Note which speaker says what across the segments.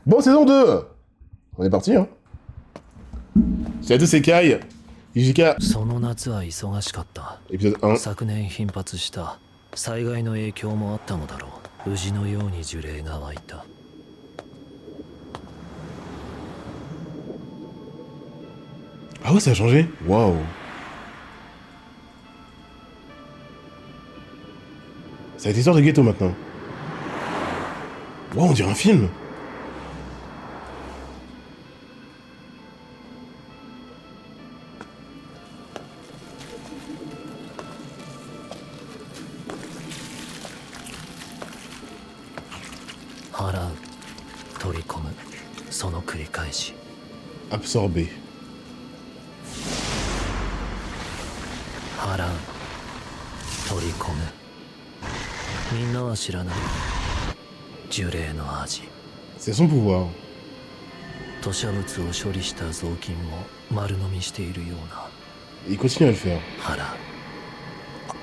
Speaker 1: Bon, saison 2. On est parti, hein. Salut à tous, c'est Kai. Ijika.
Speaker 2: その夏は忙しかった。
Speaker 1: Épisode 1.
Speaker 2: 昨年頻発した災害の影響もあったのだろう。宇治のように樹齢が湧いた。
Speaker 1: Ah ouais, ça a changé. Waouh. Ça a été histoire de ghetto maintenant. Waouh, on dirait un film. Absorbé.
Speaker 2: 払う、取り込む。みんなは知らない樹齢の味。
Speaker 1: C'est son pouvoir.
Speaker 2: 吐砂物を処理した雑巾も丸飲みしているような。
Speaker 1: Il continue à le faire.
Speaker 2: 払う、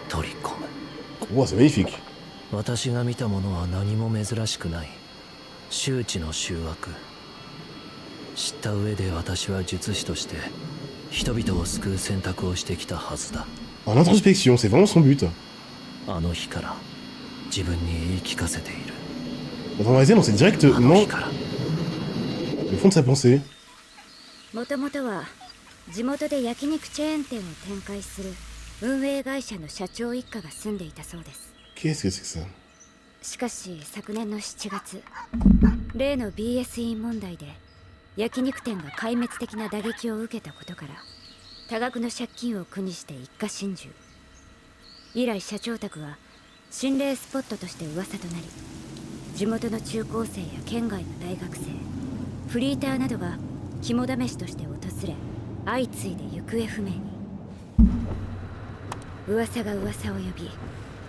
Speaker 2: 取り込む。
Speaker 1: Wow, c'est magnifique.
Speaker 2: 私が見たものは何も珍しくない。周知の醜悪。知った上で私は術師として人々を救う選択をしてきたはずだ。
Speaker 1: En introspection, c'est vraiment son but.
Speaker 2: あの日から自分に言い聞かせている。
Speaker 1: Dans Horizon, on sait
Speaker 2: あの
Speaker 1: directement
Speaker 2: 日から。
Speaker 1: le fond de sa pensée.
Speaker 3: もともとは地元で焼肉チェーン店を展開する運営会社の社長一家が住んでいたそうです。
Speaker 1: Qu'est-ce que c'est que ça?
Speaker 3: しかし昨年の7月、例の BSE 問題で焼肉店が壊滅的な打撃を受けたことから多額の借金を苦にして一家心中。以来社長宅は心霊スポットとして噂となり、地元の中高生や県外の大学生、フリーターなどが肝試しとして訪れ、相次いで行方不明に。噂が噂を呼び、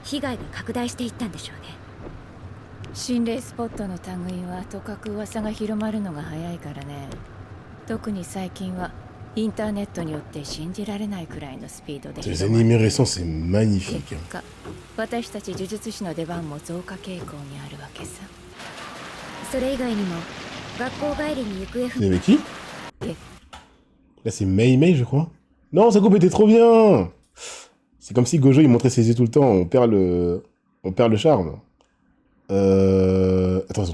Speaker 3: 被害が拡大していったんでしょうね。
Speaker 4: 心霊スポットの類はとかく噂が広まるのが早いからね。特に最近はインターネットによって信じられないくらいのスピードで
Speaker 1: Les
Speaker 4: 広まる。
Speaker 1: animés récents, c'est magnifique.
Speaker 4: 結果、私たち呪術師の出番も増加傾向にあるわけさ。
Speaker 3: それ以外にも学校帰りに行方不
Speaker 1: C'est
Speaker 3: 明。
Speaker 1: avec qui?
Speaker 4: え、
Speaker 1: Là, c'est Mei Mei, je crois. Non, sa coupe était trop bien. C'est comme si Gojo, il montrait ses yeux tout le temps. On perd le charme. Attends,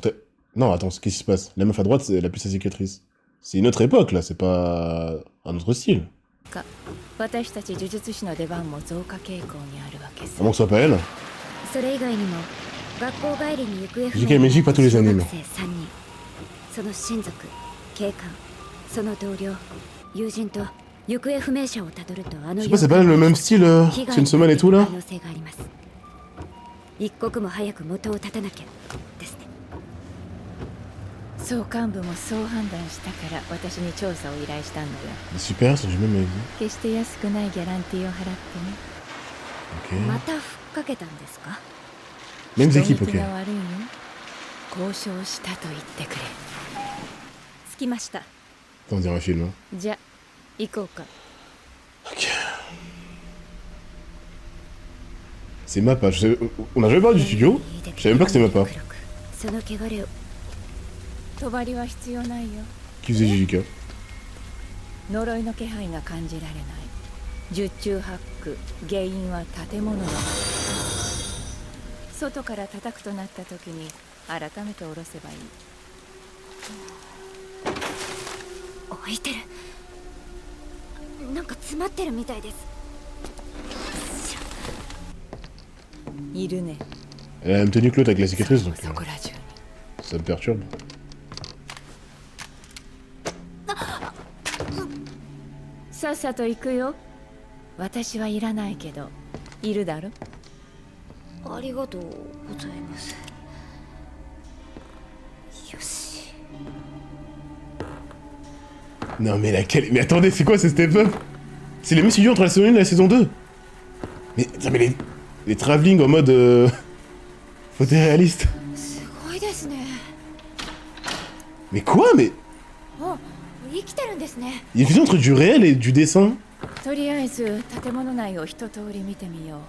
Speaker 1: non, attends, qu'est-ce qui se passe? La meuf à droite, c'est la plus sa cicatrice. C'est une autre époque, là. C'est pas un autre style.
Speaker 4: か、私たち呪術師の出番も増加傾向にあるわけ
Speaker 1: À
Speaker 4: さ。
Speaker 1: moins que ce soit pas elle.
Speaker 3: それ以外にも学校帰りに行方不
Speaker 1: J.K.
Speaker 3: 明
Speaker 1: Magic, pas tous les
Speaker 3: 小
Speaker 1: animes.
Speaker 3: 学生3人、その親族、警官、その同僚、友人と行方不明者をたどるとあの
Speaker 1: Je sais pas, c'est pas le même style.
Speaker 3: 被
Speaker 1: C'est
Speaker 3: 害
Speaker 1: une semaine et tout, là.
Speaker 3: 可能性があります。一刻も早く元を絶たなきゃですね。
Speaker 4: 総幹部もそう判断したから私に調査を依頼したんだよ。
Speaker 1: Les supérieurs sont du même avis.
Speaker 4: 決して安くないギャランティーを払ってね。
Speaker 1: Ok.
Speaker 3: またふっかけたんですか？
Speaker 1: Mêmes
Speaker 4: 人
Speaker 1: équipes,
Speaker 4: 聞
Speaker 1: ok.
Speaker 4: きが悪いよ。交渉したと言ってくれ。
Speaker 3: 着きました。
Speaker 1: Attends, on dirait un film. Hein.
Speaker 4: じゃ、行こうか。
Speaker 1: Ok. C'est Mappa. On a jamais parlé du studio. Je savais même pas que c'était Mappa.
Speaker 3: その汚れを
Speaker 4: 帳は必要ないよ。
Speaker 1: Qui faisait Jujika.
Speaker 4: 呪いの気配が感じられない。十中八九、原因は建物の中。外から叩くとなった時に改めて下ろせばいい。
Speaker 3: 置いてる。なんか詰まってるみたいです。
Speaker 4: いるね。
Speaker 1: Elle a la même tenue que l'autre avec la cicatrice, donc
Speaker 4: そこら中に。
Speaker 1: ça me perturbe.
Speaker 4: さっさと行くよ。私はいらないけど、いるだろ。
Speaker 3: ありがとうございます。よし。
Speaker 1: Non mais laquelle? Mais attendez, c'est quoi ce step-up? C'est les mêmes studios entre la saison 1 et la saison 2. Mais, non, mais les travelling en mode photoréaliste.
Speaker 3: すごいですね。
Speaker 1: Mais quoi? Mais
Speaker 3: あ、生きてるんですね。
Speaker 1: il y a une fusion entre du réel et du dessin.
Speaker 4: とりあえず建物内を一通り見てみよう。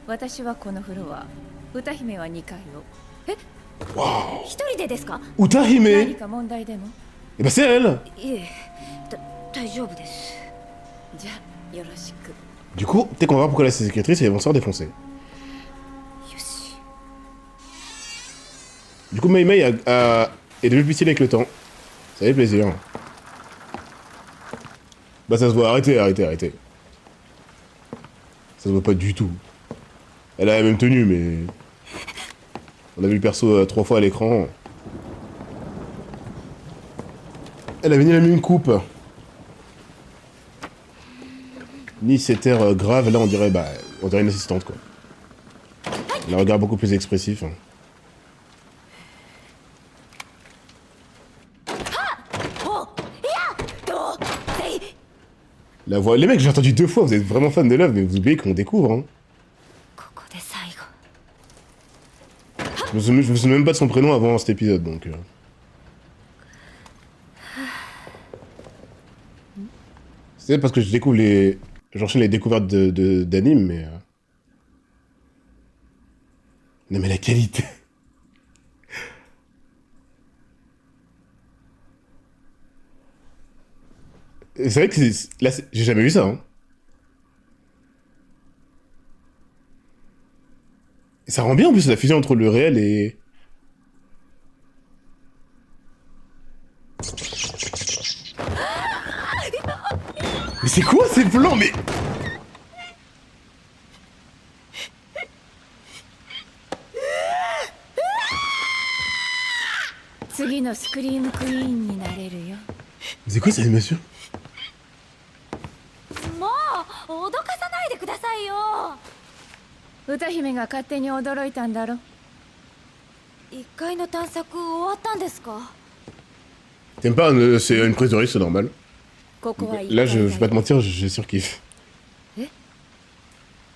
Speaker 4: 私はこのフロア、歌姫は2階を。え、
Speaker 3: 一人でですか？
Speaker 1: Utahime
Speaker 4: 何か問題でも？
Speaker 1: Eh ben c'est elle.
Speaker 3: いえ、大丈夫です。
Speaker 4: じゃあよろしく。
Speaker 1: Du coup, dès qu'on va voir pourquoi elle est cicatrice, ils vont se faire défoncer.
Speaker 3: よし。
Speaker 1: Du coup, Mei Mei est devenu plus stylé avec le temps. Ça fait plaisir. Bah ça se voit, arrêtez. Ça se voit pas du tout. Elle a la même tenue, mais... On a vu le perso 3 fois à l'écran. Elle avait ni la même coupe. Ni cet air grave, là on dirait une assistante quoi. Elle a un regard beaucoup plus expressif. La voix... Les mecs, j'ai entendu 2 fois, vous êtes vraiment fan de Love, mais vous oubliez qu'on découvre, hein.
Speaker 3: ここで最後。
Speaker 1: Je me souviens même pas de son prénom avant cet épisode, donc... C'est parce que je découvre les... J'enchaîne les découvertes d'animes, mais... Non mais la qualité... C'est vrai que là, j'ai jamais vu ça, hein. Et ça rend bien en plus la fusion entre le réel et... Mais c'est quoi ces plans? Mais...
Speaker 4: 次のスクリームクイーンになれるよ。
Speaker 1: C'est quoi cette animation?
Speaker 3: もう脅かさないでくださいよ。
Speaker 4: 歌姫が勝手に驚いたんだろ。
Speaker 3: 1階の探索終わったんですか？
Speaker 1: T'aimes pas, c'est une prise de risque, c'est normal.
Speaker 4: ここは1階
Speaker 1: Là, je
Speaker 4: だ
Speaker 1: vais pas te mentir, j'ai surkiff.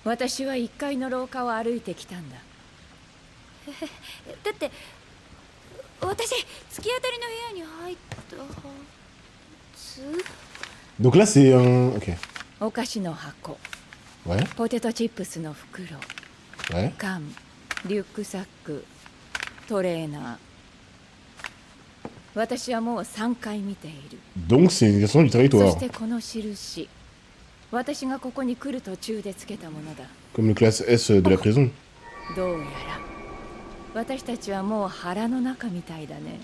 Speaker 4: 私は1階の廊下を歩いてきたんだ。
Speaker 3: だって私突き当たりの部屋に入ったはず。
Speaker 1: Donc là, c'est un... Ok.
Speaker 4: お菓子の箱、
Speaker 1: Ouais,
Speaker 4: ポテトチップスの袋、
Speaker 1: ouais.
Speaker 4: 缶、リュックサック、トレーナー。私はもう3回見ている。
Speaker 1: Donc c'est une version du
Speaker 4: そ
Speaker 1: territoire.
Speaker 4: してこの印、私がここに来る途中でつけたものだ。
Speaker 1: Comme le classe S de la prison.
Speaker 4: どうやら私たちはもう腹の中みたいだね。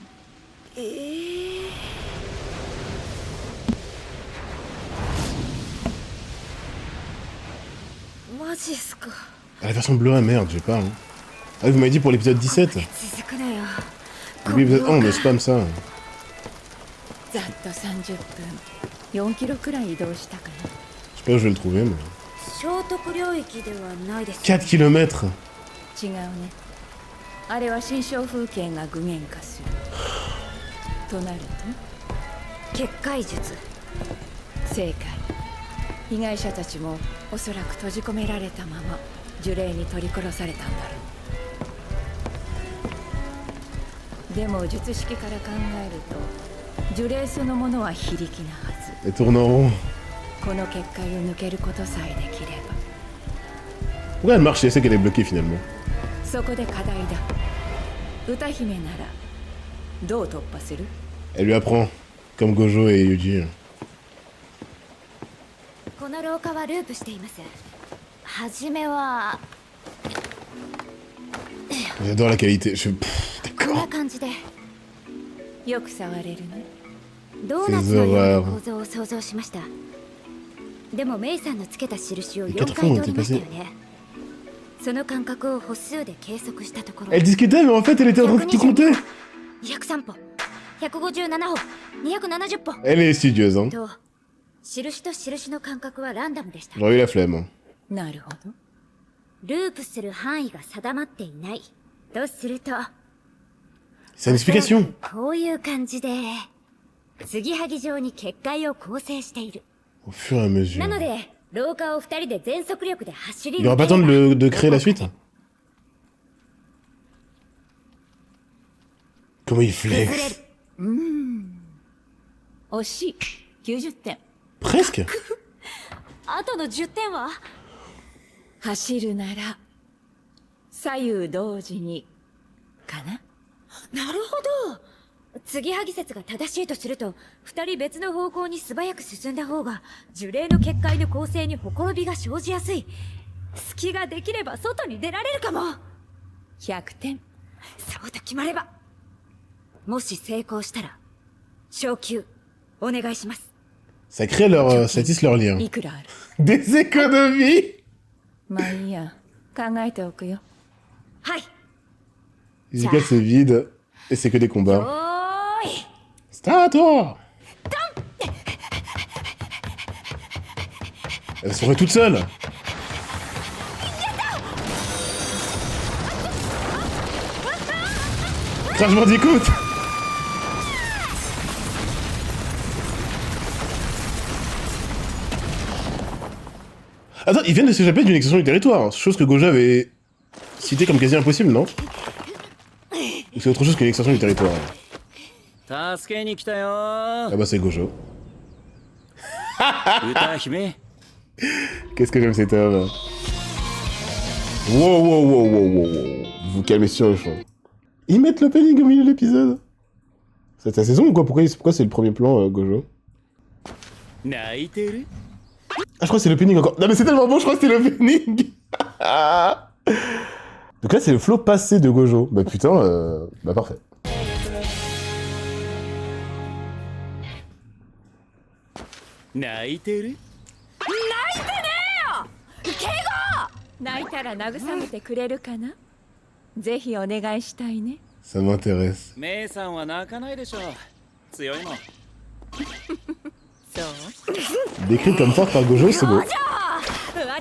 Speaker 3: マジっすか。
Speaker 1: Ah, la version Blu-ray, merde, j'ai pas. Hein. Ah oui, vous m'avez dit pour l'épisode 17.
Speaker 3: 続くなよ。
Speaker 1: Oui, l'épisode 1, on me spam ça.
Speaker 4: ざっと30分、4キロくらい移動したかな。
Speaker 1: Je sais pas où je vais le trouver, mais...
Speaker 3: 聖徳領域ではないです。
Speaker 1: 4 km.
Speaker 4: 違うね。あれは新象風景が具現化する。となると
Speaker 3: 結界術。
Speaker 4: 正解。被害者たちもおそらく閉じ込められたまま呪霊に取り殺されたんだろう。でも術式から考えると呪霊そのものは非力なはず。
Speaker 1: Elle tourne en rond.
Speaker 4: この結界を抜けることさえできれば。
Speaker 1: Pourquoi elle marche et elle sait qu'elle est bloquée finalement?
Speaker 4: そこで課題だ。歌姫ならどう突破する？
Speaker 1: Elle lui apprend. Comme Gojo et Yuji.
Speaker 3: この廊下はループしています。はじめは
Speaker 1: J'adore la qualité.
Speaker 3: こんな
Speaker 1: D'accord.
Speaker 3: 感じで
Speaker 4: よく触れるね。
Speaker 3: ドーナツのような構造を想像しました。でもメイさんのつけた印を4回通りましたよね。その間隔を歩数で計測したところ
Speaker 1: Elle discutait, mais en fait, elle était en train de tout compter.
Speaker 3: 203歩、157歩、270歩
Speaker 1: Elle est studieuse, hein.
Speaker 3: と、印と印の間隔はランダムでした。
Speaker 1: J'aurais eu la flemme.
Speaker 4: なるほど。
Speaker 3: ループする範囲が定まっていないとすると、
Speaker 1: C'est une explication.
Speaker 3: こういう感じで継ぎはぎ状に結界を構成している。
Speaker 1: Au fur et à mesure.
Speaker 3: なので廊下を2人で全速力で走り
Speaker 1: Il n'y aura pas le temps de créer la suite? Comment il
Speaker 3: 崩れ
Speaker 1: flex?
Speaker 3: る。
Speaker 4: 惜しい。90点。
Speaker 1: Presque.
Speaker 3: あとの10点は
Speaker 4: 走るなら左右同時にかな。
Speaker 3: なるほど。継ぎはぎ説が正しいとすると、二人別の方向に素早く進んだ方が呪霊の結界の構成にほころびが生じやすい。隙ができれば外に出られるかも。
Speaker 4: 100点。
Speaker 3: そうと決まれば。もし成功したら昇級お願いします。
Speaker 1: Ça crée leur... ça tisse leur lien.
Speaker 4: いくらある？
Speaker 1: Des économies.
Speaker 4: まあいいや、考えておくよ。
Speaker 3: はい。
Speaker 1: Jessica c'est vide et c'est que des
Speaker 3: お
Speaker 1: combats.
Speaker 3: ーい。
Speaker 1: Start toi. Elle se ferait toute seule. Crash Bandicoot. Attends, ils viennent de s'échapper d'une extension du territoire, chose que Gojo avait citée comme quasi impossible, non? Ou c'est autre chose qu'une extension du territoire?
Speaker 2: 助けに来たよ
Speaker 1: Ah bah c'est Gojo.
Speaker 2: 歌姫
Speaker 1: Qu'est-ce que j'aime cet homme. Wow, wow, wow, wow, wow, wow. Vous calmez sur le champ. Ils mettent l'opening au milieu de l'épisode. C'est ta saison ou quoi? Pourquoi c'est le premier plan, Gojo?
Speaker 2: 泣いてる
Speaker 1: Ah, je crois que c'est l'opening encore. Non mais c'est tellement bon, je crois que c'est l'opening. Donc là c'est le flow passé de Gojo. Bah putain, bah parfait.
Speaker 2: 泣いてる
Speaker 4: 泣いたら慰めてくれるかな？ぜひお願いしたいね。
Speaker 1: Ça m'intéresse.
Speaker 2: メイさんは泣かないでしょ強いもん
Speaker 4: そう？
Speaker 1: Décrit comme forte par Gojo, c'est beau.
Speaker 3: 私はね、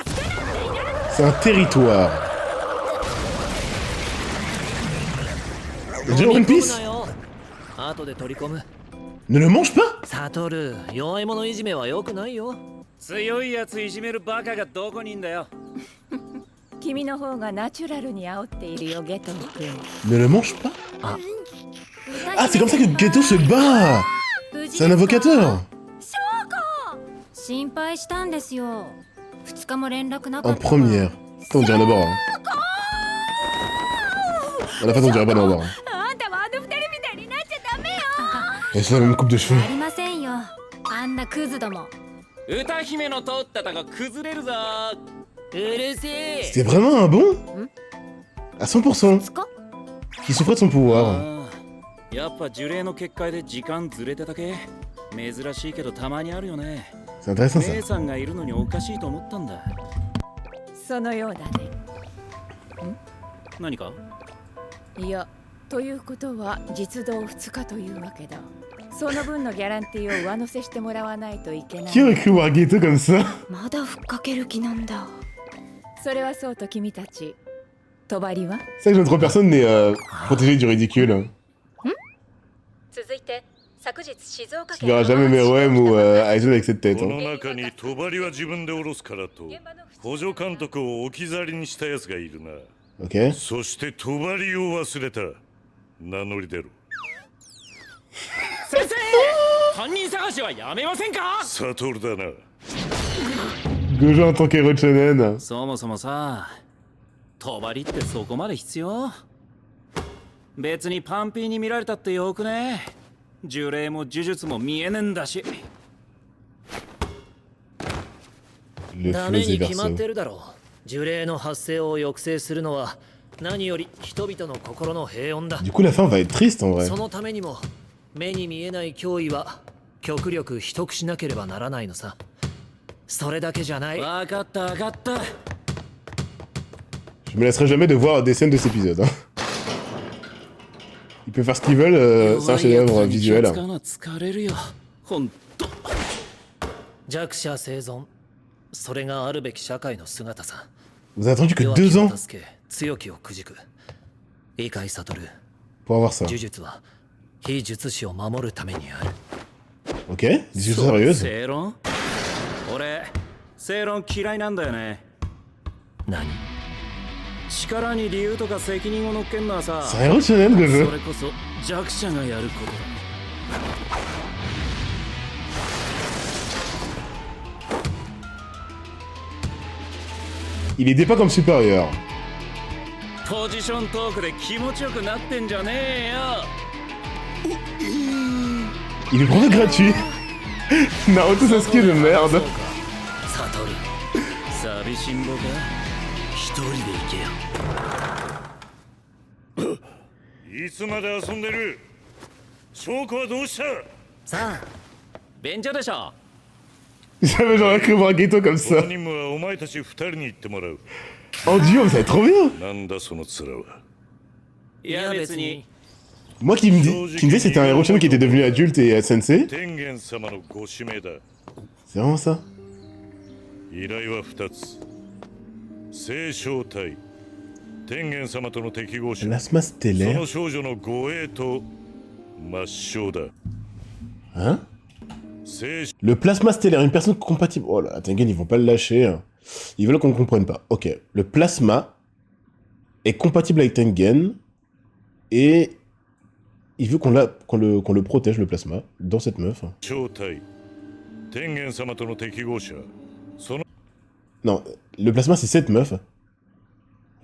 Speaker 3: 助けなんていない。
Speaker 1: C'est un territoire. Déjà One Piece?
Speaker 2: 後で取り込む
Speaker 1: Ne le mange pas?
Speaker 2: サトル弱い者いじめは良くないよ強いやついじめるバカがどこにいんだよ
Speaker 4: 君の方がナチュラルに煽っているよ、ゲトウ君。
Speaker 1: Ne le mange pas? Ah, c'est comme ça que Geto se bat! C'est un invocateur!
Speaker 3: 心配したんですよ。2日も連絡なか
Speaker 1: En
Speaker 3: ったから。
Speaker 1: première. Putain, on dirait Nobara. Hein. À la fin, on dirait pas Nobara.
Speaker 3: あんたはあの2人みたいになっちゃダメよ。
Speaker 1: Et c'est la même coupe de cheveux.
Speaker 3: ありませんよ。あんなクズども。
Speaker 2: 歌姫の通ったとこ崩れるぞうるせえ
Speaker 1: C'était vraiment un bon? À 100%.
Speaker 3: つか
Speaker 1: Qui souffrait de son pouvoir.
Speaker 2: ああやっぱ呪霊の結界で時間ずれてたけ珍しいけどたまにあるよね
Speaker 1: C'est intéressant ça.
Speaker 2: 姉さんがいるのにおかしいと思ったんだ
Speaker 4: そのようだね。
Speaker 2: 何か
Speaker 4: いや、ということは実動2日というわけだ。その分のギャランティーを上乗せしてもらわないといけない。
Speaker 1: Qui aurait cru voir Geto comme ça?
Speaker 3: まだふっかける気なんだ。
Speaker 4: それはそうと君たち。帳は？
Speaker 1: C'est vrai que notre personne n'est protégée du ridicule.
Speaker 4: 続いて昨日静岡
Speaker 1: Tu verras jamais Meruem ou Aizen avec cette tête.
Speaker 5: こ
Speaker 1: Hein.
Speaker 5: の中に帳は自分で下ろすからと補助監督を置き去りにしたやつがいるな。
Speaker 1: Ok.
Speaker 5: そして帳を忘れた。名乗り出ろ。
Speaker 2: 先生犯人探しはやめませんか
Speaker 5: サトルだな。
Speaker 1: Gojo en tant qu'héros de shonen.
Speaker 2: そもそもさ帳ってそこまで必要別にパンピーに見られたってよくね呪霊も呪術も見えねえんだし
Speaker 1: Le
Speaker 2: ダ
Speaker 1: flot
Speaker 2: メ
Speaker 1: des
Speaker 2: に決まって
Speaker 1: versos.
Speaker 2: るだろう呪霊の発生を抑制するのは何より人々の心の平穏だ
Speaker 1: Du coup, la fin va être triste en vrai.
Speaker 2: そのためにも目に見えない脅威は極力秘匿しなければならないのさそれだけじゃない分かった分かった
Speaker 1: Je me lasserai jamais de voir des scènes de cet épisode. Hein. Ils peuvent faire ce qu'ils veulent, c'est un chef-d'œuvre visuel.
Speaker 2: 疲れるよほんと弱者生存それがあるべき社会の姿さ
Speaker 1: Vous avez attendu que
Speaker 2: 弱
Speaker 1: 2
Speaker 2: きを
Speaker 1: ans
Speaker 2: 助け強きをくじく理解悟る
Speaker 1: pour avoir ça.
Speaker 2: 呪術は非術師を守るためにある
Speaker 1: Ok? Discussion sérieuse?
Speaker 2: 正論俺正論嫌いなんだよね何力に理由とか責任を乗っけんのはさ
Speaker 1: C'est un héros de shonen,
Speaker 2: そ
Speaker 1: Gojo.
Speaker 2: れこそ弱者がやることだ
Speaker 1: Il est dépeint comme supérieur.
Speaker 6: ポジショントークで気持ちよくなってんじゃねえよ。
Speaker 1: Il est vraiment gratuit. Naruto Sasuke de merde.
Speaker 2: そうか悟り
Speaker 6: 寂しんぼか。
Speaker 2: 一人で行けよ。
Speaker 5: いつまで遊んでる。証拠はどうした。
Speaker 6: さあ便所でしょ。
Speaker 1: J'avais genre cru voir un ghetto comme
Speaker 5: こ
Speaker 1: ça.
Speaker 5: の任務はお前たち二人に行ってもらう。
Speaker 1: En duo, mais ça va être trop bien.
Speaker 5: なんだその面は。
Speaker 6: いや別に。
Speaker 1: Moi qui me disais c'était un héros shonen qui était devenu adulte et sensei.
Speaker 5: 天元様のご指名だ。
Speaker 1: C'est vraiment ça.
Speaker 5: 依頼は二つ。聖正体。天元様との適合者。
Speaker 1: Plasma
Speaker 5: そ
Speaker 1: stellaire.
Speaker 5: の少女の護衛と抹消だ。
Speaker 1: Hein?
Speaker 5: 聖
Speaker 1: Le plasma stellaire, une personne compatible. Oh là, Tengen, ils vont pas le lâcher. Hein. Ils veulent qu'on ne comprenne pas. Ok, le plasma est compatible avec Tengen et il veut qu'on le protège, le plasma, dans cette meuf.
Speaker 5: 正体。天元様との適合者。その
Speaker 1: Non, le plasma c'est cette meuf.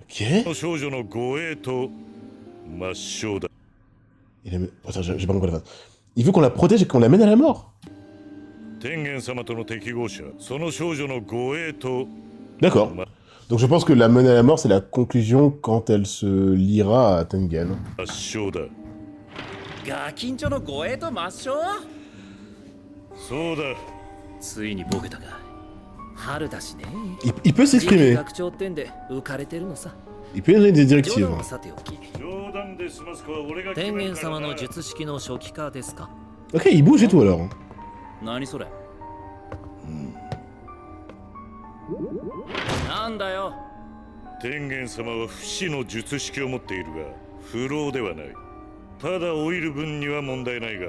Speaker 1: Ok.
Speaker 5: 少女の護衛と抹消だ。
Speaker 1: Attends, j'ai pas compris la phrase. Il veut qu'on la protège et qu'on la mène à la mort.
Speaker 5: 天元様との適合者。その少女の護衛と
Speaker 1: D'accord. Donc je pense que la mener à la mort, c'est la conclusion quand elle se liera à Tengen.
Speaker 5: 抹消だ。
Speaker 6: ガキンチョの護衛と抹消。
Speaker 5: そうだ。
Speaker 6: ついにボケたか。春だしね。
Speaker 1: Il peut
Speaker 6: 次期
Speaker 1: s'exprimer.
Speaker 6: 学長ってんで浮かれてるのさ。
Speaker 1: Il peut donner des
Speaker 6: 冗
Speaker 1: directives.
Speaker 6: 談はさておき。
Speaker 5: 冗談で済ますかは俺が決
Speaker 2: 天
Speaker 5: めるからな。
Speaker 2: 元様の術式の初期化ですか。
Speaker 1: Ok, il bouge et tout alors.
Speaker 6: 何それ。なんだよ。
Speaker 5: 天元様は不死の術式を持っているが不老ではない。ただ老いる分には問題ないが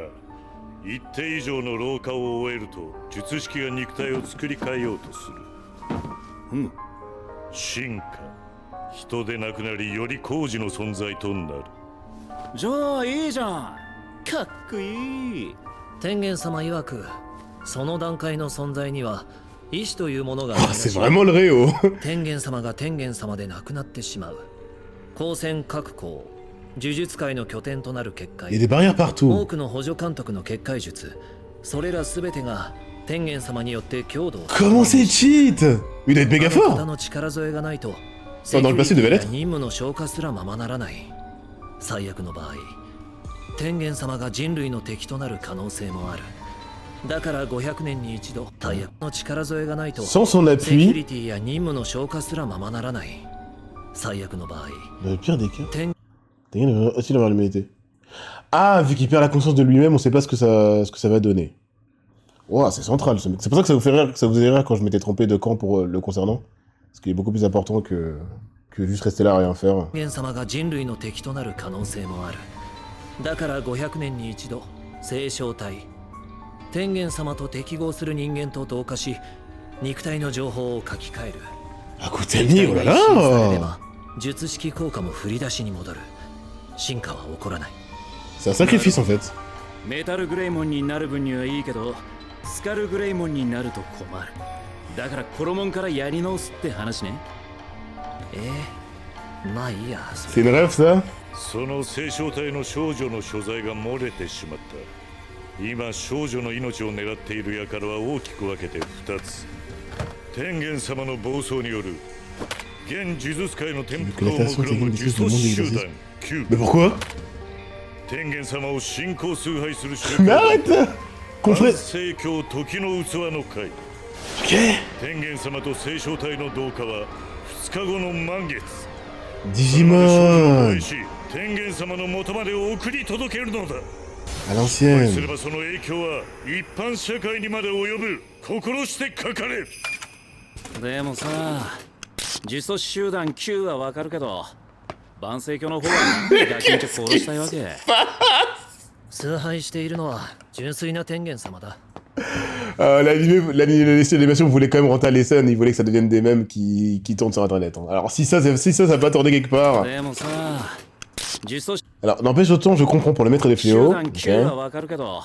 Speaker 5: 一定以上の老化を終えると術式が肉体を作り変えようとする。進化。人でなくなりより高次の存在となる。
Speaker 6: じゃあいいじゃん。かっこいい。
Speaker 2: 天元様曰くその段階の存在には意志というものがあり
Speaker 1: Oh,
Speaker 2: ま
Speaker 1: c'est
Speaker 2: し
Speaker 1: vraiment le réo.
Speaker 2: 天元様が天元様で亡くなってしまう光線各校呪術界の拠点となる結界
Speaker 1: Il y a des barrières
Speaker 2: 多
Speaker 1: partout.
Speaker 2: くの補助監督の結界術それら全てが天元様によって強度を
Speaker 1: Comment c'est cheat? Mais il doit être méga
Speaker 2: あの方
Speaker 1: fort.
Speaker 2: の力添えがないと
Speaker 1: dans le passé devait l'être
Speaker 2: 任務の消化すらままならない最悪の場合天元様が人類の敵となる可能性もあるだから500年に一度最悪の力添えがないと
Speaker 1: Sans son
Speaker 2: セキュ
Speaker 1: appui.
Speaker 2: リティや任務の消化すらままならない最悪の場合
Speaker 1: Dans le pire des cas.
Speaker 2: 天
Speaker 1: Tengen est aussi envers l'humanité. Ah, vu qu'il perd la conscience de lui-même, on sait pas ce que ça va donner. Ouah, c'est central. C'est pour ça que ça vous fait rire, que ça vous faisait rire quand je m'étais trompé de camp pour le concernant. Parce qu'il est beaucoup plus important que juste rester là à rien faire.
Speaker 2: 天元様が人類の敵となる可能性もあるだから500年に一度聖正体天元様と適合する人間と同化し肉体の情報を書き換える
Speaker 1: Ah, Kutani, oh là
Speaker 2: 肉体が一新されれ
Speaker 1: là!
Speaker 2: ば術式効果も振り出しに戻る進化は起こらない
Speaker 1: C'est un sacrifice en fait.
Speaker 6: メタルグレイモンになる分にはいいけどスカルグレイモンになると困る。だからコロモンからやり直すって話ね。
Speaker 2: まあいいや
Speaker 1: C'est une rêve ça?
Speaker 5: その聖正体の少女の所在が漏れてしまった。今少女の命を狙っている輩は大きく分けて2つ。天元様の暴走による現呪術界の転覆を目論む呪詛師集団9
Speaker 1: Mais pourquoi?
Speaker 5: 天元様を信仰崇拝する宗
Speaker 1: Mais
Speaker 5: 教
Speaker 1: arrête! Confrère.
Speaker 5: 聖教時の器の会
Speaker 1: Ok!
Speaker 5: 天元様と聖正体の同化は2日後の満月
Speaker 1: Digimon!
Speaker 5: 天元様の元まで送り届けるのだ
Speaker 1: À
Speaker 5: すれ
Speaker 1: l'ancienne.
Speaker 5: ばその影響は一般社会にまで及ぶ心してかかれ
Speaker 6: でもさ、呪詛師集団9はわかるけど、万世教の方はなんでガキンチョ殺したいわけ？
Speaker 2: 崇拝しているのは純粋な天元様だ
Speaker 1: L'animation voulait quand même rentrer à l'essai, il voulait que ça devienne des mèmes qui tournent sur internet. Hein. Alors si ça va pas tourner quelque part.
Speaker 6: でもさ、呪詛師
Speaker 1: Alors n'empêche autant je comprends pour le maître des
Speaker 6: 集
Speaker 1: fléaux.
Speaker 6: 団
Speaker 1: Ok.
Speaker 6: 9はわかるけど、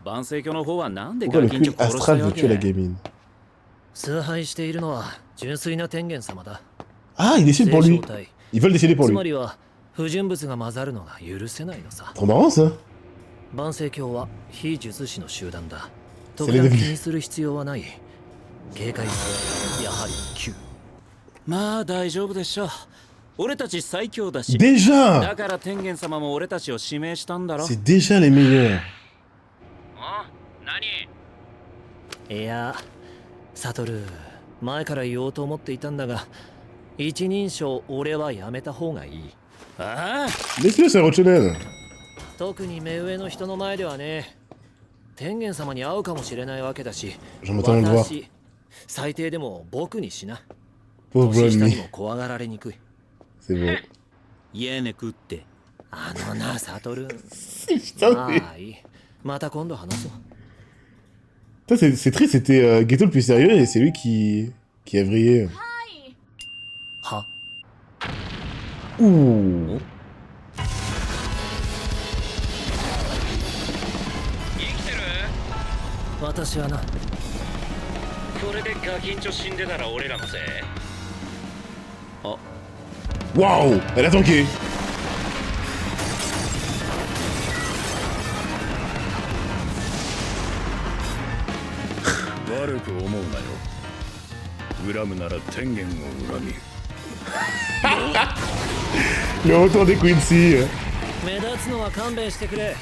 Speaker 6: 万世教の方はなんで
Speaker 1: Pourquoi
Speaker 6: ガ
Speaker 1: le
Speaker 6: キンチョ
Speaker 1: culte
Speaker 6: 殺した
Speaker 1: astral
Speaker 6: いわ
Speaker 1: veut tuer la
Speaker 6: け？
Speaker 1: gamine?
Speaker 2: 崇拝しているのは純粋な天元様だ
Speaker 1: Ah, il décide pour
Speaker 2: 聖
Speaker 1: lui.
Speaker 2: 正体
Speaker 1: Ils veulent décider pour
Speaker 2: つ
Speaker 1: lui.
Speaker 2: まりは不純物が混ざるのが許せないのさ。
Speaker 1: Trop marrant ça.
Speaker 2: 万世教は非術師の集団だ。
Speaker 1: C'est
Speaker 2: 特
Speaker 1: les
Speaker 2: 段
Speaker 1: devenus.
Speaker 2: 気にする必要はない。警戒するやはり9。
Speaker 6: まあ大丈夫でしょう。俺たち最強だし。
Speaker 1: Déjà
Speaker 6: だから天元様も俺たちを指名したんだろ。
Speaker 1: C'est déjà les meilleurs.
Speaker 2: いや、サトル、前から言おうと思っていたんだが、一人称俺はやめた方がいい。
Speaker 6: ああ
Speaker 1: Laisse-le, c'est Rochonen.
Speaker 2: 特に目上の人の前ではね、天元様に会うかもしれないわけだし、
Speaker 1: J'en m'attends à le voir.
Speaker 2: 私、最低でも僕にしな。
Speaker 1: Pauvre
Speaker 2: 年下に
Speaker 1: Bonnie.
Speaker 2: も怖がられにくい。
Speaker 1: C'est bon.
Speaker 6: 家ね食って。
Speaker 2: あのな、サトル。
Speaker 1: Putain,
Speaker 2: ま
Speaker 1: mais...
Speaker 2: あいい。また今度話そう。
Speaker 1: Putain, c'est triste, c'était Ghetto le plus sérieux et c'est lui qui a vrillé.
Speaker 2: は
Speaker 1: Ouh.
Speaker 2: 私はな、
Speaker 6: これでガキンチョ死んでたら俺らのせい。
Speaker 1: Waouh, elle a tanké.
Speaker 5: 悪く思うなよ。恨むなら天元を恨み。
Speaker 1: Le retour des Quincy.
Speaker 2: 目立つのは勘弁してくれ。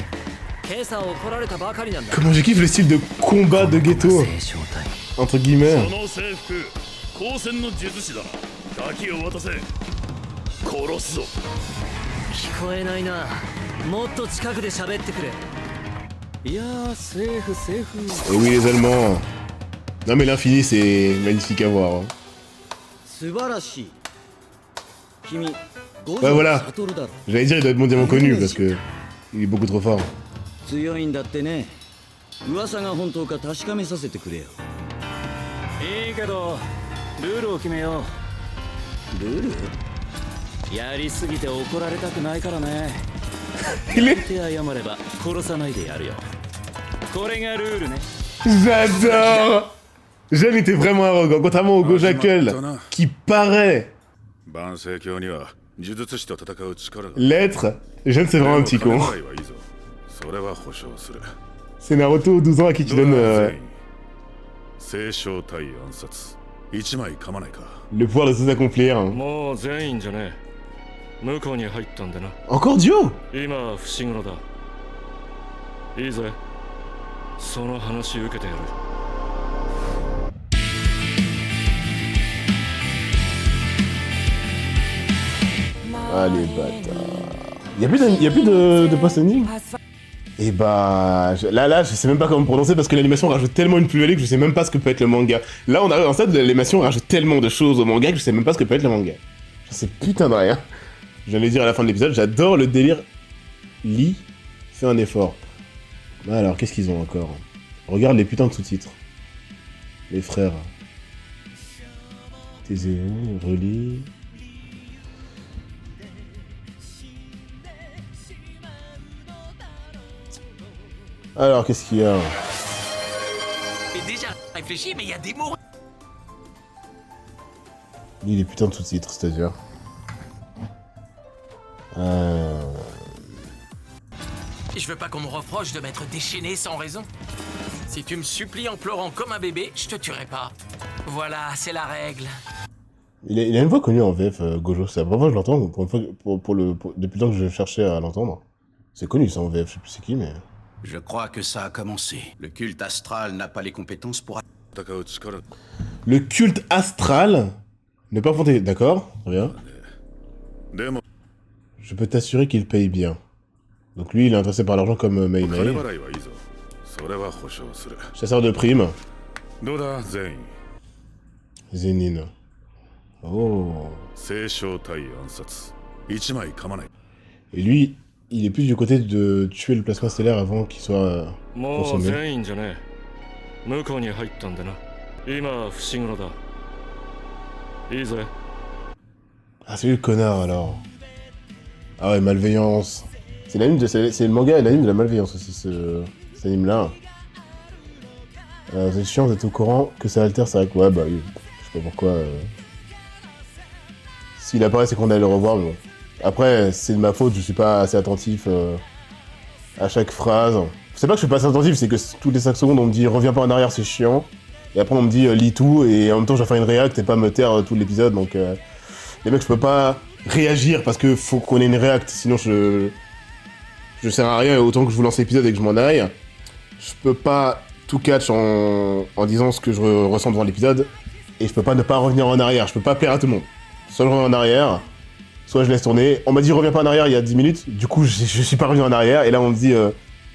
Speaker 2: 今朝怒られたばかりなんだ。
Speaker 1: Comment je kiffe le style de combat de Ghetto.
Speaker 2: 聖正体。
Speaker 1: Entre guillemets.
Speaker 5: の制服、光線の術師だ。ガキを渡せ。殺すぞ。
Speaker 2: 聞こえないな。もっと近くで喋ってくれ。
Speaker 6: いやー、セーフセーフ。
Speaker 1: Et oui, les Allemands. Non, mais l'infini, c'est magnifique à voir. Hein.
Speaker 7: 素晴らしい。君、五
Speaker 1: Ouais,
Speaker 7: 条
Speaker 1: voilà.
Speaker 7: 悟だろ。
Speaker 1: J'allais dire, il doit être mondialement connu parce que il est beaucoup trop fort.
Speaker 7: 強いんだってね。噂が本当か確かめさせてくれよ。
Speaker 6: いいけど、ルールを決めよ
Speaker 7: ルール？
Speaker 6: う。やりすぎて怒られたくないからね。
Speaker 1: Il
Speaker 6: や
Speaker 1: est...
Speaker 6: って謝れば殺さないでやるよ。これがルールね。
Speaker 1: J'adore. Jeanne était vraiment arrogant, contrairement au Gojakel, qui paraît
Speaker 5: 万世教には呪術師と戦う力が。
Speaker 1: l'être. Jeanne, c'est vraiment un petit con.
Speaker 5: はいいぞ。それは保証する。
Speaker 1: C'est Naruto 12 ans à qui tu donnes
Speaker 5: 聖正体暗殺。一枚噛まないか。
Speaker 1: le pouvoir de tout accomplir. Hein.
Speaker 5: もう全員じゃねえ。向こうに入ったんでな。
Speaker 1: Encore Dio.
Speaker 5: 今は伏黒だ。いいぜ。その話受けてやる。
Speaker 1: Ah les bâtards. Y'a plus de post-ending. Et bah... Là, je sais même pas comment me prononcer parce que l'animation rajoute tellement une plus-value que je sais même pas ce que peut être le manga. Là, on arrive en stade de l'animation rajoute tellement de choses au manga que je sais même pas ce que peut être le manga. Je sais putain de rien. J'allais dire à la fin de l'épisode, j'adore le délire. Lee fait un effort. Alors, qu'est-ce qu'ils ont encore? Regarde les putains de sous-titres. Les frères. Taisez, relis... Alors, qu'est-ce qu'il y a?
Speaker 8: J'ai déjà réfléchi, mais il y a des mots.
Speaker 1: Lis les putains de sous-titres, c'est-à-dire.
Speaker 8: Je veux pas qu'on me reproche de m'être déchaîné sans raison. Si tu me supplies en pleurant comme un bébé, je te tuerai pas. Voilà, c'est la règle.
Speaker 1: Il a une voix connue en VF, Gojo. C'est la première fois que je l'entends, pour une fois, depuis le temps que je cherchais à l'entendre. C'est connu ça en VF, je sais plus c'est qui, mais...
Speaker 9: Je crois que ça a commencé. Le culte astral n'a pas les compétences pour...
Speaker 1: Le culte astral ne pas affronter, d'accord, très bien. Je peux t'assurer qu'il paye bien. Donc lui, il est intéressé par l'argent comme Mei Mei. Chasseur de primes. Zenin. Oh. Et lui, il est plus du côté de tuer le plasma stellaire avant qu'il soit consommé. Ah, c'est lui le connard alors. Ah ouais, malveillance. C'est le manga et l'anime de la malveillance aussi, cet anime-là. C'est chiant d'être au courant que ça altère sa... Ouais, bah oui. Je sais pas pourquoi... S'il apparaît, c'est qu'on allait le revoir, mais bon. Après, c'est de ma faute, je suis pas assez attentif à chaque phrase. C'est pas que je suis pas assez attentif, c'est que toutes les 5 secondes, on me dit reviens pas en arrière, c'est chiant. Et après, on me dit lis tout, et en même temps, je vais faire une réact et pas me taire tout l'épisode. Donc, les mecs, je peux pas réagir parce que faut qu'on ait une réact, sinon je sers à rien. Et autant que je vous lance l'épisode et que je m'en aille, je peux pas tout catch en disant ce que je ressens devant l'épisode, et je peux pas ne pas revenir en arrière, je peux pas plaire à tout le monde. Soit je reviens en arrière, soit je laisse tourner. On m'a dit reviens pas en arrière il y a 10 minutes, du coup je suis pas revenu en arrière, et là on me dit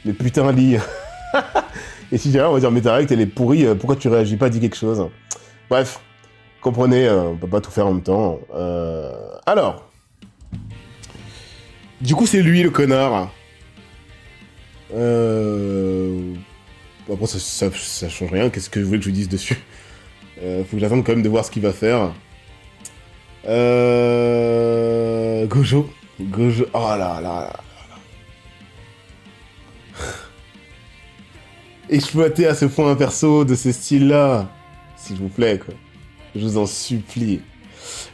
Speaker 1: mais putain lis. Et si derrière on va dire mais ta réact elle est pourrie, pourquoi tu réagis pas, dis quelque chose. Bref, comprenez, on peut pas tout faire en même temps. Alors, du coup c'est lui le connard. Bon, ça change rien, qu'est-ce que je voulais que je vous dise dessus. Faut que j'attende quand même de voir ce qu'il va faire. Gojo, oh là là. Exploiter à ce point un perso de ce style-là, s'il vous plaît, quoi. Je vous en supplie.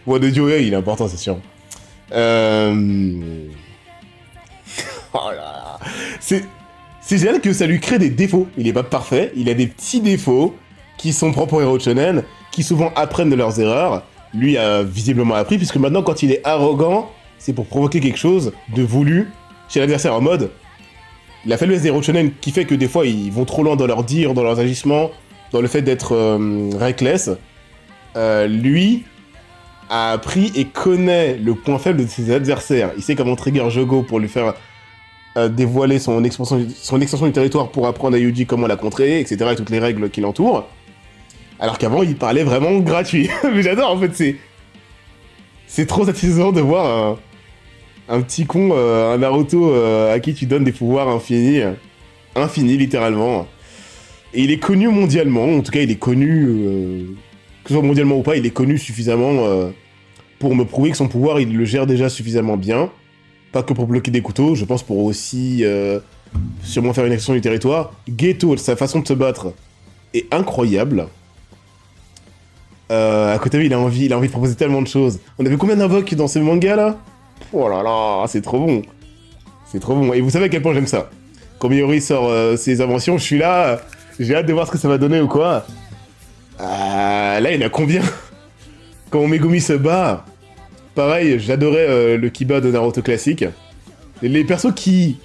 Speaker 1: Bon, de Joe, il est important, c'est sûr. Oh là là. C'est génial que ça lui crée des défauts. Il est pas parfait, il a des petits défauts qui sont propres aux héros de shonen, qui souvent apprennent de leurs erreurs. Lui a visiblement appris, puisque maintenant, quand il est arrogant, c'est pour provoquer quelque chose de voulu chez l'adversaire, en mode... La faiblesse des héros de shonen qui fait que des fois, ils vont trop loin dans leurs dires, dans leurs agissements, dans le fait d'être reckless. Lui a appris et connaît le point faible de ses adversaires. Il sait comment trigger Jogo pour lui faire dévoiler son extension du territoire pour apprendre à Yuji comment la contrer, etc. et toutes les règles qui l'entourent. Alors qu'avant, il parlait vraiment gratuit. Mais j'adore, en fait, c'est trop satisfaisant de voir un petit con, un Naruto à qui tu donnes des pouvoirs infinis littéralement. Et il est connu mondialement, en tout cas il est connu, que ce soit mondialement ou pas, il est connu suffisamment pour me prouver que son pouvoir il le gère déjà suffisamment bien. Pas que pour bloquer des couteaux, je pense pour aussi sûrement faire une extension du territoire. Geto, sa façon de se battre est incroyable. À côté de lui, il a envie de proposer tellement de choses. On avait combien d'invoques dans ces mangas là? Oh là là, c'est trop bon. C'est trop bon. Et vous savez à quel point j'aime ça. Quand Miyori sort ses inventions, je suis là, j'ai hâte de voir ce que ça va donner ou quoi. Là, il y en a combien? Quand Megumi se bat, pareil, j'adorais le Kiba de Naruto classique. Les persos qui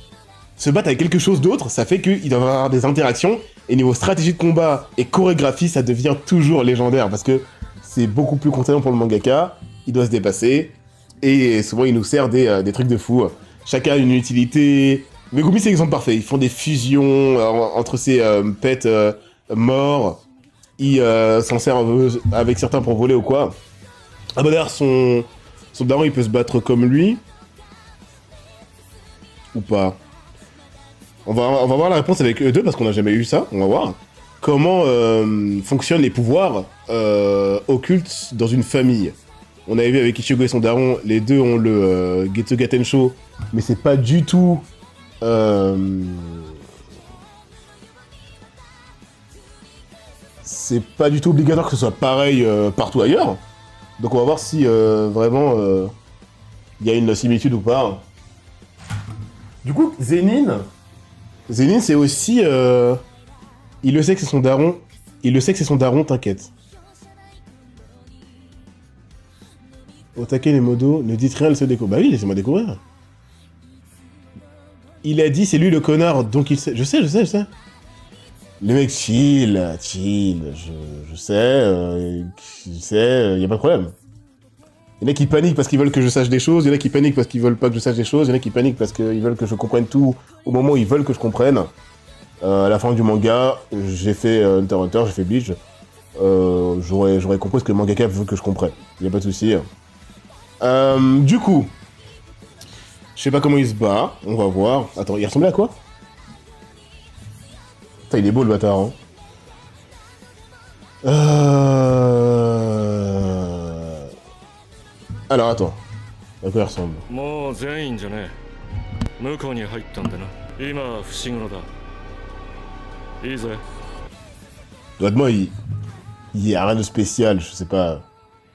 Speaker 1: se battent avec quelque chose d'autre, ça fait qu'ils doivent avoir des interactions. Et niveau stratégie de combat et chorégraphie, ça devient toujours légendaire. Parce que c'est beaucoup plus contraignant pour le mangaka. Il doit se dépasser. Et souvent, il nous sert des trucs de fou. Chacun a une utilité. Megumi, c'est l'exemple parfait. Ils font des fusions entre ces pets morts. Ils s'en servent avec certains pour voler ou quoi. Ah bah d'ailleurs, son daron, il peut se battre comme lui. Ou pas. On va voir la réponse avec eux deux, parce qu'on n'a jamais eu ça. On va voir. Comment fonctionnent les pouvoirs occultes dans une famille. On avait vu avec Ichigo et son daron, les deux ont le Geto Gatensho, mais c'est pas du tout... c'est pas du tout obligatoire que ce soit pareil partout ailleurs. Donc on va voir si vraiment il y a une similitude ou pas. Du coup, Zenin, c'est aussi... il le sait que c'est son daron. Il le sait que c'est son daron, t'inquiète. Otake les modos, ne dites rien, elle se découvre. Bah oui, laissez-moi découvrir. Il a dit, c'est lui le connard, donc il sait... Je sais. Le mec, chill, je sais, y a pas de problème. Il y en a qui paniquent parce qu'ils veulent que je sache des choses, il y en a qui paniquent parce qu'ils veulent pas que je sache des choses, il y en a qui paniquent parce qu'ils veulent que je comprenne tout au moment où ils veulent que je comprenne. À la fin du manga, j'ai fait Hunter x Hunter, j'ai fait Bleach. J'aurais compris ce que le mangaka veut que je comprenne. Y a pas de souci. Du coup, je sais pas comment il se bat, on va voir. Attends, il ressemblait à quoi? Putain, il est beau le bâtard, hein. Alors, attends. À quoi il ressemble? Doigt-moi, il y a rien de spécial, je sais pas.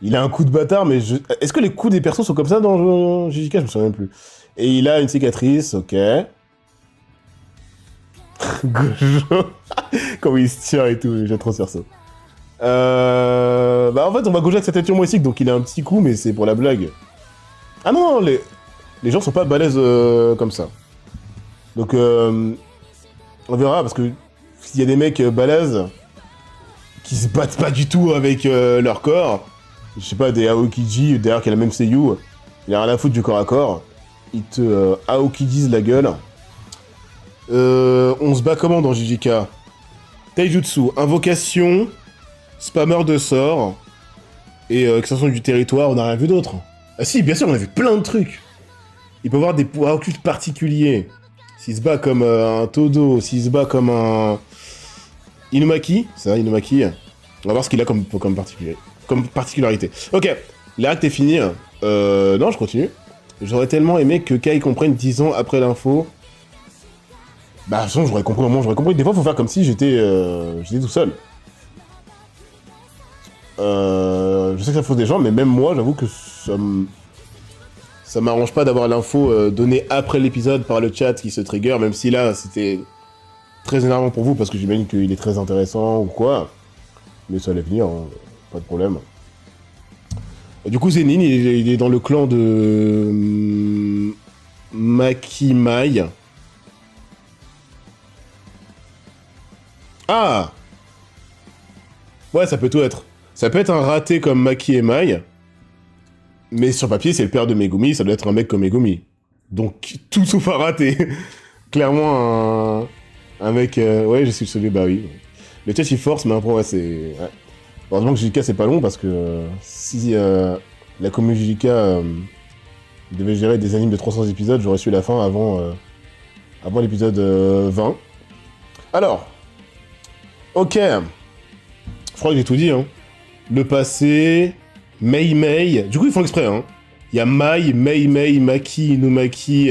Speaker 1: Il a un coup de bâtard, mais est-ce que les coups des persos sont comme ça dans JJK? Je me souviens même plus. Et il a une cicatrice, ok. Gojo. Comment il se tient et tout, j'aime trop ce perso. Bah en fait, on va Gojo avec sa tête humoristique, donc il a un petit coup, mais c'est pour la blague. Ah non, les gens sont pas balèzes comme ça. Donc, on verra, parce que s'il y a des mecs balèzes qui se battent pas du tout avec leur corps, je sais pas, des Aokiji, d'ailleurs qui a la même seiyuu, il a rien à foutre du corps à corps, ils te Aokijisent la gueule. On se bat comment dans JJK? Taijutsu, invocation, spammer de sorts, et extension du territoire, on n'a rien vu d'autre. Ah si, bien sûr, on a vu plein de trucs. Il peut avoir des pouvoirs occultes particuliers. S'il se bat comme un Todo, s'il se bat comme un Inumaki, c'est ça, Inumaki, on va voir ce qu'il a comme particularité. Ok, l'acte est fini. Non, je continue. J'aurais tellement aimé que Kai comprenne 10 ans après l'info. Bah, de toute façon, j'aurais compris au moment, j'aurais compris. Des fois, faut faire comme si j'étais tout seul. Je sais que ça fausse des gens, mais même moi, j'avoue que ça m'arrange pas d'avoir l'info donnée après l'épisode par le chat qui se trigger, même si là, c'était très énervant pour vous, parce que j'imagine qu'il est très intéressant ou quoi. Mais ça allait venir, hein, pas de problème. Et du coup, Zenin, il est dans le clan de Maki Mai. Ah! Ouais, ça peut tout être. Ça peut être un raté comme Maki et Mai, mais sur papier, c'est le père de Megumi, ça doit être un mec comme Megumi. Donc, tout sauf un raté. Clairement, un mec... Ouais, je suis celui, bah oui. Le chat, il force, mais après, ouais, c'est... Ouais. Heureusement que JJK, c'est pas long, parce que si la commune JJK devait gérer des animes de 300 épisodes, j'aurais su la fin avant l'épisode 20. Alors... Ok. Je crois que j'ai tout dit, hein. Le passé, Mei. Du coup, ils font exprès, hein. Il y a Mai, Maki, Inumaki,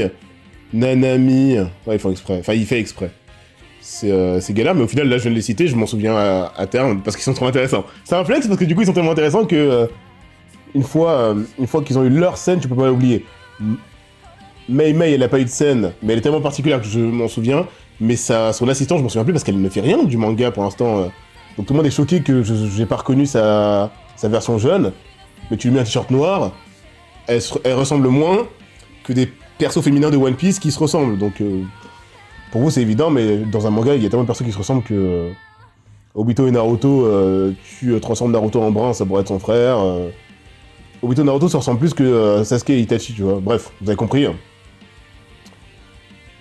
Speaker 1: Nanami. Ouais, ils font exprès. Enfin, il fait exprès. C'est galère, mais au final, là, je viens de les citer, je m'en souviens à terme, parce qu'ils sont trop intéressants. C'est un flex, parce que du coup, ils sont tellement intéressants que... une fois qu'ils ont eu leur scène, tu peux pas l'oublier. Mei, elle a pas eu de scène, mais elle est tellement particulière que je m'en souviens. Mais son assistant, je m'en souviens plus parce qu'elle ne fait rien du manga pour l'instant. Donc tout le monde est choqué que j'ai pas reconnu sa version jeune. Mais tu lui mets un t-shirt noir, elle ressemble moins que des persos féminins de One Piece qui se ressemblent. Donc pour vous c'est évident, mais dans un manga il y a tellement de persos qui se ressemblent que Obito et Naruto, tu transformes Naruto en brun, ça pourrait être son frère. Obito et Naruto se ressemblent plus que Sasuke et Itachi, tu vois. Bref, vous avez compris.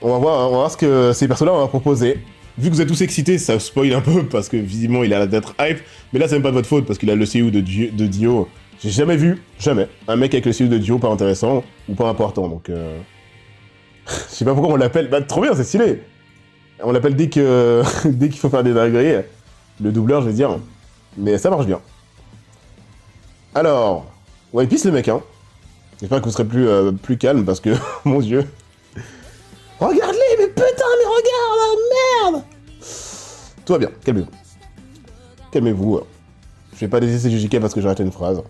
Speaker 1: On va voir ce que ces persos-là vont proposer. Vu que vous êtes tous excités, ça spoil un peu, parce que visiblement il a l'air d'être hype. Mais là, c'est même pas de votre faute, parce qu'il a le CU de Dio. J'ai jamais vu, un mec avec le CU de Dio pas intéressant, ou pas important, donc... Je sais pas pourquoi on l'appelle... Bah, trop bien, c'est stylé. On l'appelle dès qu'il faut faire des dingueries. Le doubleur, je vais dire. Mais ça marche bien. Alors... One Piece, les mecs, hein. J'espère que vous serez plus calme, parce que... Mon dieu... Regarde-les, mais putain, mais regarde, merde! Tout va bien, calmez-vous. Calmez-vous. Je vais pas laisser ces JJK parce que j'ai raté une phrase.